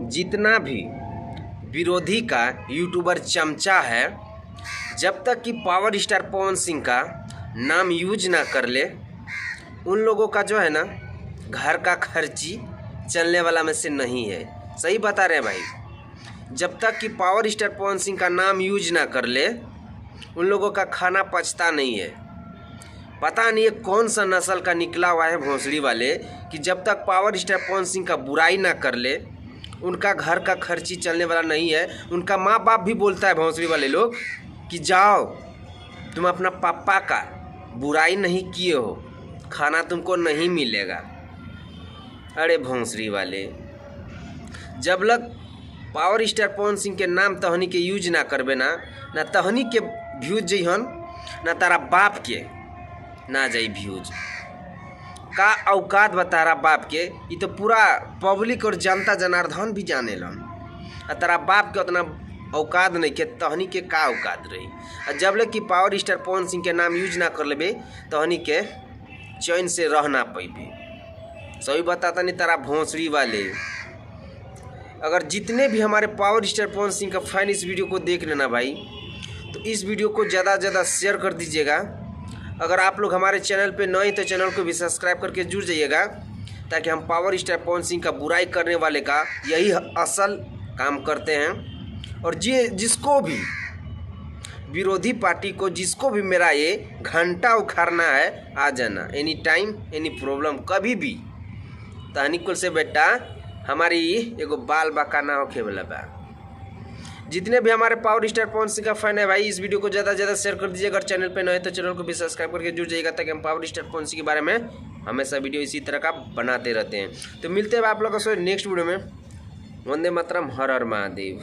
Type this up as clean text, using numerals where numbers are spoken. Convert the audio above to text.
जितना भी विरोधी का यूट्यूबर चमचा है, जब तक कि पावर स्टार पवन सिंह का नाम यूज ना कर ले, उन लोगों का जो है ना घर का खर्ची चलने वाला में से नहीं है। सही बता रहे हैं भाई। जब तक कि पावर स्टार पवन सिंह का नाम यूज ना कर ले, उन लोगों का खाना पचता नहीं है। पता नहीं ये कौन सा नस्ल का निकला हुआ है भोंसड़ी वाले कि जब तक पावर स्टार पवन सिंह का बुराई ना कर ले, उनका घर का खर्ची चलने वाला नहीं है। उनका माँ बाप भी बोलता है भोंसड़ी वाले लोग कि जाओ, तुम अपना पापा का बुराई नहीं किए हो, खाना तुमको नहीं मिलेगा। अरे भोंसड़ी वाले, जब लग पावर स्टार पवन सिंह के नाम तहनी के यूज ना करबे ना तहनी के व्यूज जइहन, ना तारा बाप के ना जाई व्यूज। का औकात बता रहा बाप के, ये तो पूरा पब्लिक और जनता जनार्दन भी जाने लन। तारा बाप के उतना औकात नहीं के, तहनी के का औकात रही। और जब ले कि पावर स्टार पवन सिंह के नाम यूज ना कर लेबे, तहनी के चैन से रह ना पैबे। सही बताता नहीं तारा भोंसड़ी वाले। अगर जितने भी हमारे पावर स्टार पवन सिंह का फैन इस वीडियो को देख लेना भाई, तो इस वीडियो को ज़्यादा से ज़्यादा शेयर कर दीजिएगा। अगर आप लोग हमारे चैनल पे नए तो चैनल को भी सब्सक्राइब करके जुड़ जाइएगा, ताकि हम पावर स्टार पवन सिंह का बुराई करने वाले का यही असल काम करते हैं। और जिसको भी विरोधी पार्टी को, जिसको भी मेरा ये घंटा उखाड़ना है, आ जाना एनी टाइम एनी प्रॉब्लम कभी भी। तहनी कुल से बेटा हमारी एगो बाल बाका ना होखे वाला बा। जितने भी हमारे पावर स्टार पवन सिंह का फैन है भाई, इस वीडियो को ज़्यादा से ज़्यादा शेयर कर दीजिए। अगर चैनल पे नए तो चैनल को भी सब्सक्राइब करके जुड़ जाइएगा, ताकि हम पावर स्टार पवन सिंह के बारे में हमेशा वीडियो इसी तरह का बनाते रहते हैं। तो मिलते हैं आप लोगों से नेक्स्ट वीडियो में। वंदे मातरम, हर हर महादेव।